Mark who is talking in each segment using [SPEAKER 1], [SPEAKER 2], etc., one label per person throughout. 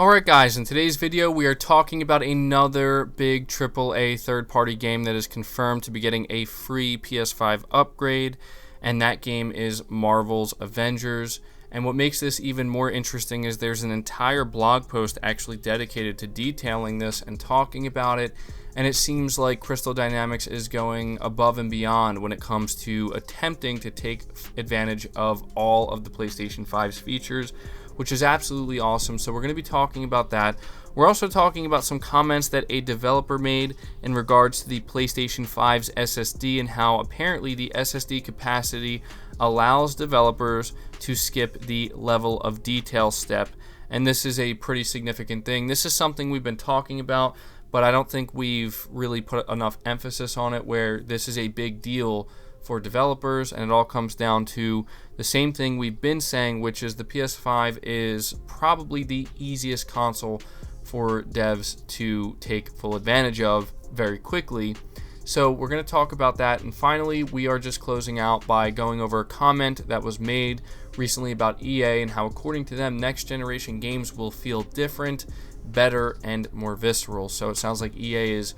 [SPEAKER 1] Alright guys, in today's video we are talking about another big AAA third-party game that is confirmed to be getting a free PS5 upgrade, and that game is Marvel's Avengers. And what makes this even more interesting is there's an entire blog post actually dedicated to detailing this and talking about it, and it seems like Crystal Dynamics is going above and beyond when it comes to attempting to take advantage of all of the PlayStation 5's features, which is absolutely awesome. So we're going to be talking about that. We're also talking about some comments that a developer made in regards to the PlayStation 5's SSD and how apparently the SSD capacity allows developers to skip the level of detail step. And this is a pretty significant thing. This is something we've been talking about, but I don't think we've really put enough emphasis on it, where this is a big deal for developers, and it all comes down to the same thing we've been saying, which is the PS5 is probably the easiest console for devs to take full advantage of very quickly. So we're going to talk about that, and finally we are just closing out by going over a comment that was made recently about EA and how, according to them, next generation games will feel different, better, and more visceral. So it sounds like EA is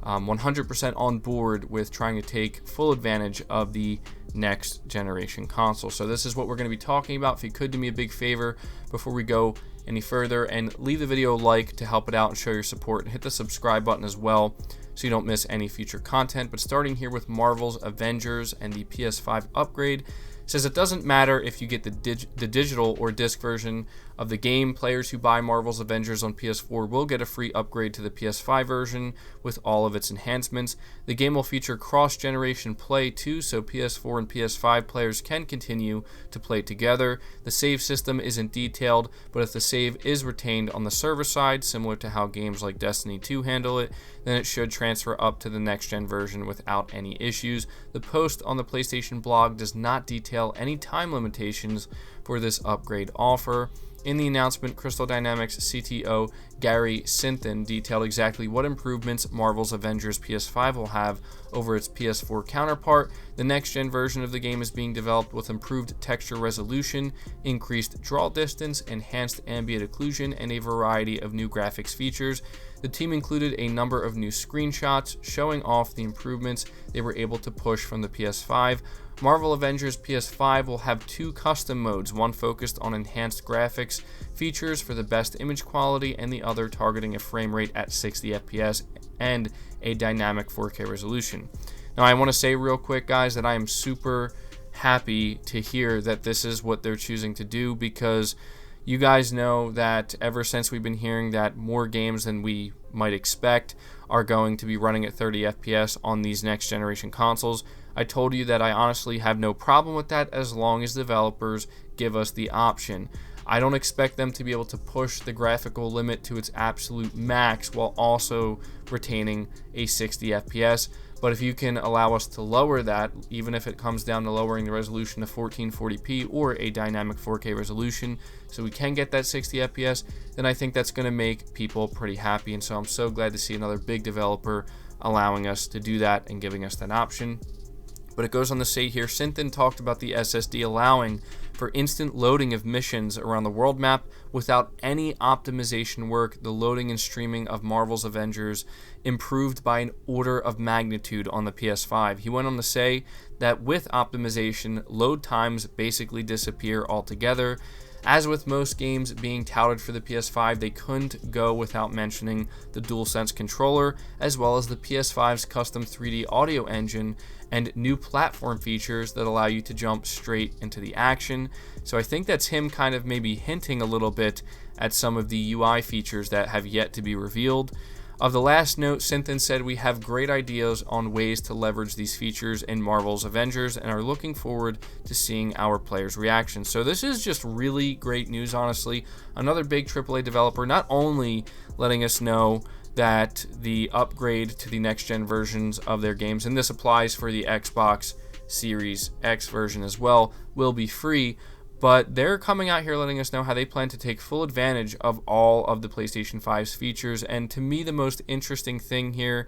[SPEAKER 1] 100% on board with trying to take full advantage of the next generation console. So this is what we're going to be talking about. If you could do me a big favor before we go any further, and leave the video a like to help it out and show your support, and hit the subscribe button as well so you don't miss any future content. But starting here with Marvel's Avengers and the PS5 upgrade, says it doesn't matter if you get the digital or disc version of the game. Players who buy Marvel's Avengers on PS4 will get a free upgrade to the PS5 version with all of its enhancements. The game will feature cross-generation play too, so PS4 and PS5 players can continue to play together. The save system isn't detailed, but if the save is retained on the server side, similar to how games like Destiny 2 handle it, then it should transfer up to the next-gen version without any issues. The post on the PlayStation blog does not detail any time limitations for this upgrade offer. In the announcement, Crystal Dynamics CTO Gary Sinton detailed exactly what improvements Marvel's Avengers PS5 will have over its PS4 counterpart. The next-gen version of the game is being developed with improved texture resolution, increased draw distance, enhanced ambient occlusion, and a variety of new graphics features. The team included a number of new screenshots showing off the improvements they were able to push from the PS5. Marvel Avengers PS5 will have two custom modes, one focused on enhanced graphics features for the best image quality, and the other targeting a frame rate at 60 FPS and a dynamic 4K resolution. Now, I want to say real quick, guys, that I am super happy to hear that this is what they're choosing to do, because you guys know that ever since we've been hearing that more games than we might expect are going to be running at 30 FPS on these next generation consoles, I told you that I honestly have no problem with that as long as developers give us the option. I don't expect them to be able to push the graphical limit to its absolute max while also retaining a 60 FPS. But if you can allow us to lower that, even if it comes down to lowering the resolution to 1440p or a dynamic 4K resolution, so we can get that 60 FPS, then I think that's going to make people pretty happy. And so I'm so glad to see another big developer allowing us to do that and giving us that option. But it goes on to say here, Sinton talked about the SSD allowing for instant loading of missions around the world map without any optimization work. The loading and streaming of Marvel's Avengers improved by an order of magnitude on the PS5. He went on to say that with optimization, load times basically disappear altogether. As with most games being touted for the PS5, they couldn't go without mentioning the DualSense controller, as well as the PS5's custom 3D audio engine and new platform features that allow you to jump straight into the action. So I think that's him kind of maybe hinting a little bit at some of the UI features that have yet to be revealed. Of the last note, Sinton said, "We have great ideas on ways to leverage these features in Marvel's Avengers and are looking forward to seeing our players' reactions." So this is just really great news, honestly. Another big AAA developer not only letting us know that the upgrade to the next-gen versions of their games, and this applies for the Xbox Series X version as well, will be free, but they're coming out here letting us know how they plan to take full advantage of all of the PlayStation 5's features. And to me, the most interesting thing here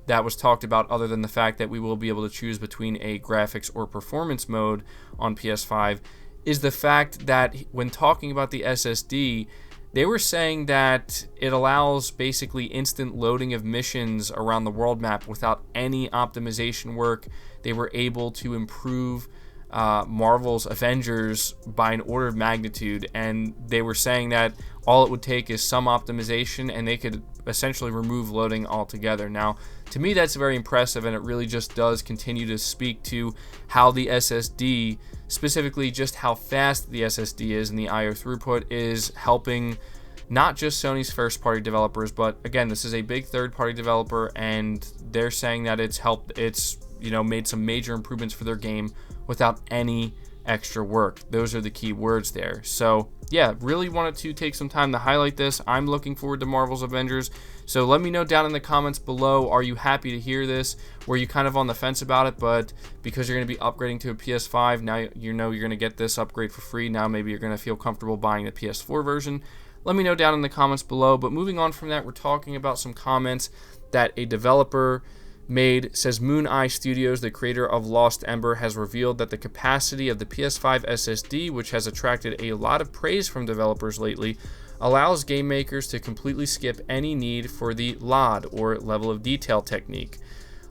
[SPEAKER 1] that was talked about, other than the fact that we will be able to choose between a graphics or performance mode on PS5, is the fact that when talking about the SSD, They were saying that it allows basically instant loading of missions around the world map without any optimization work. They were able to improve Marvel's Avengers by an order of magnitude, and they were saying that all it would take is some optimization and they could essentially remove loading altogether. Now, to me, that's very impressive, and it really just does continue to speak to how the SSD, specifically just how fast the SSD is and the IO throughput, is helping not just Sony's first-party developers, but again, this is a big third-party developer, and they're saying that it's made some major improvements for their game without any extra work. Those are the key words there. So yeah, really wanted to take some time to highlight this. I'm looking forward to Marvel's Avengers. So let me know down in the comments below, are you happy to hear this? Were you kind of on the fence about it, but because you're going to be upgrading to a PS5, now you know you're going to get this upgrade for free. Now maybe you're going to feel comfortable buying the PS4 version. Let me know down in the comments below. But moving on from that, we're talking about some comments that a developer made. Says Moon Eye Studios, the creator of Lost Ember, has revealed that the capacity of the PS5 SSD, which has attracted a lot of praise from developers lately, allows game makers to completely skip any need for the LOD, or level of detail technique.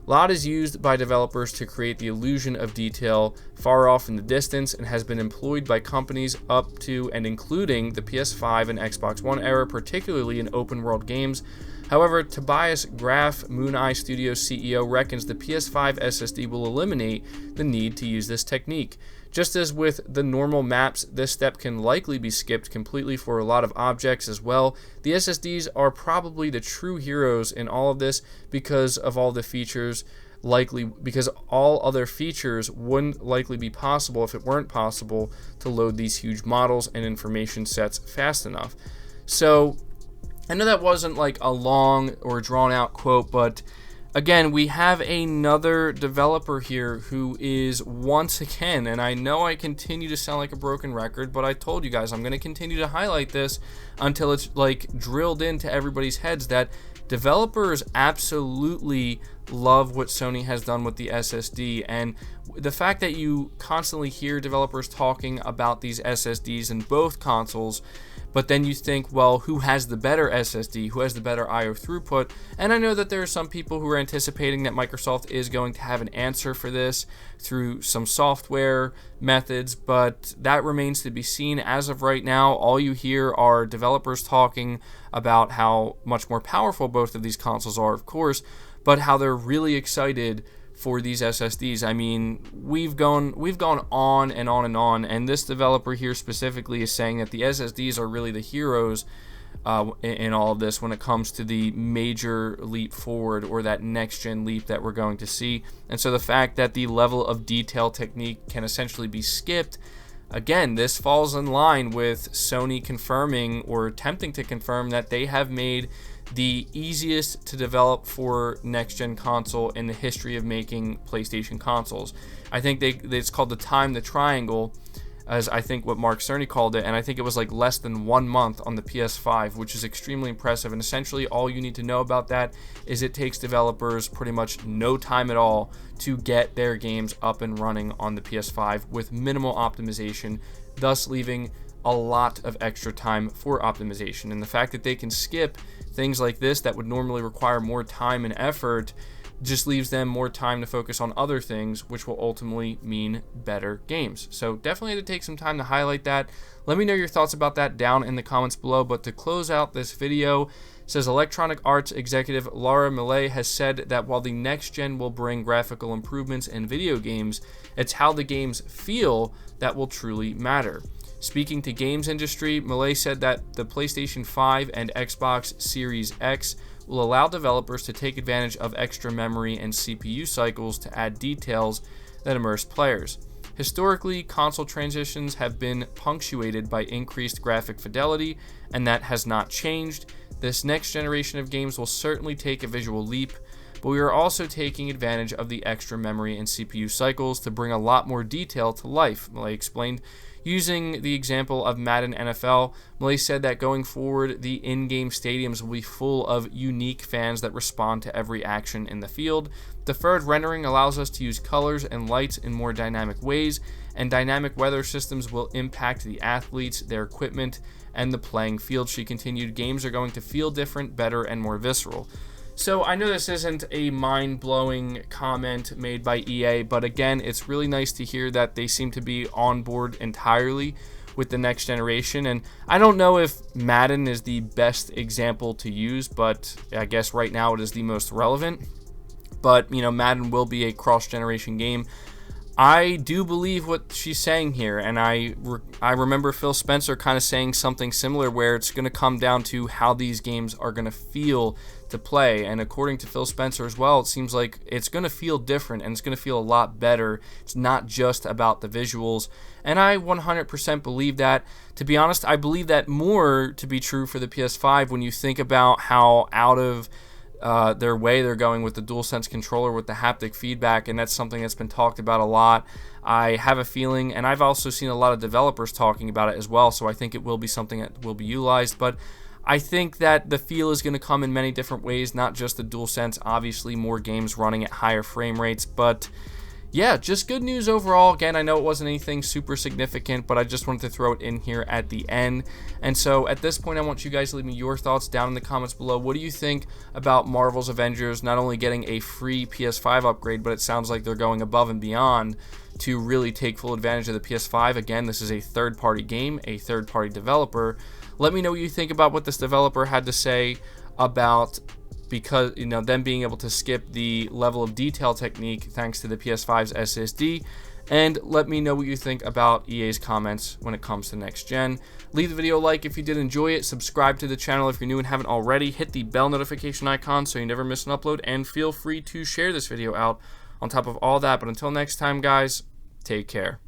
[SPEAKER 1] LOD is used by developers to create the illusion of detail far off in the distance and has been employed by companies up to and including the PS5 and Xbox One era, particularly in open world games. However, Tobias Graf, Moon Eye Studios CEO, reckons the PS5 SSD will eliminate the need to use this technique. Just as with the normal maps, this step can likely be skipped completely for a lot of objects as well. The SSDs are probably the true heroes in all of this because of all the features, because all other features wouldn't likely be possible if it weren't possible to load these huge models and information sets fast enough. So I know that wasn't like a long or drawn out quote, but again, we have another developer here who is once again, and I know I continue to sound like a broken record, but I told you guys I'm going to continue to highlight this until it's like drilled into everybody's heads that developers absolutely love what Sony has done with the SSD, and the fact that you constantly hear developers talking about these SSDs in both consoles, but then you think, well, who has the better SSD? Who has the better IO throughput? And I know that there are some people who are anticipating that Microsoft is going to have an answer for this through some software methods, but that remains to be seen. As of right now, all you hear are developers talking about how much more powerful both of these consoles are, of course, but how they're really excited for these SSDs. I mean, we've gone on and on and on, and this developer here specifically is saying that the SSDs are really the heroes in all of this when it comes to the major leap forward, or that next gen leap that we're going to see. And so the fact that the level of detail technique can essentially be skipped, again, this falls in line with Sony confirming, or attempting to confirm, that they have made the easiest to develop for next-gen console in the history of making PlayStation consoles. I think it's called the triangle, as I think what Mark Cerny called it, and I think it was like less than 1 month on the PS5, which is extremely impressive. And essentially all you need to know about that is it takes developers pretty much no time at all to get their games up and running on the PS5 with minimal optimization, thus leaving a lot of extra time for optimization. And the fact that they can skip things like this that would normally require more time and effort just leaves them more time to focus on other things, which will ultimately mean better games. So definitely had to take some time to highlight that. Let me know your thoughts about that down in the comments below. But to close out this video, it says Electronic Arts executive Laura Millet has said that while the next gen will bring graphical improvements in video games, it's how the games feel that will truly matter. Speaking to games industry, Millet said that the PlayStation 5 and Xbox Series X will allow developers to take advantage of extra memory and CPU cycles to add details that immerse players. Historically, console transitions have been punctuated by increased graphic fidelity, and that has not changed. This next generation of games will certainly take a visual leap, but we are also taking advantage of the extra memory and CPU cycles to bring a lot more detail to life, Millet explained. Using the example of Madden NFL, Millet said that going forward, the in-game stadiums will be full of unique fans that respond to every action in the field. Deferred rendering allows us to use colors and lights in more dynamic ways, and dynamic weather systems will impact the athletes, their equipment, and the playing field. She continued, games are going to feel different, better, and more visceral. So I know this isn't a mind-blowing comment made by EA, but again, it's really nice to hear that they seem to be on board entirely with the next generation. And I don't know if Madden is the best example to use, but I guess right now it is the most relevant. But, you know, Madden will be a cross-generation game. I do believe what she's saying here, and I remember Phil Spencer kind of saying something similar, where it's going to come down to how these games are going to feel to play. And according to Phil Spencer as well, it seems like it's going to feel different, and it's going to feel a lot better. It's not just about the visuals, and I 100% believe that. To be honest, I believe that more to be true for the PS5 when you think about how out of their way they're going with the DualSense controller with the haptic feedback, and that's something that's been talked about a lot. I have a feeling, and I've also seen a lot of developers talking about it as well, so I think it will be something that will be utilized. But I think that the feel is going to come in many different ways, not just the DualSense, obviously more games running at higher frame rates, but yeah, just good news overall. Again, I know it wasn't anything super significant, but I just wanted to throw it in here at the end. And so at this point, I want you guys to leave me your thoughts down in the comments below. What do you think about Marvel's Avengers not only getting a free PS5 upgrade, but it sounds like they're going above and beyond to really take full advantage of the PS5. Again, this is a third-party game, a third-party developer. Let me know what you think about what this developer had to say about, because, you know, them being able to skip the level of detail technique thanks to the PS5's SSD. And let me know what you think about EA's comments when it comes to next gen. Leave the video a like if you did enjoy it. Subscribe to the channel if you're new and haven't already. Hit the bell notification icon so you never miss an upload, and feel free to share this video out on top of all that. But until next time, guys, take care.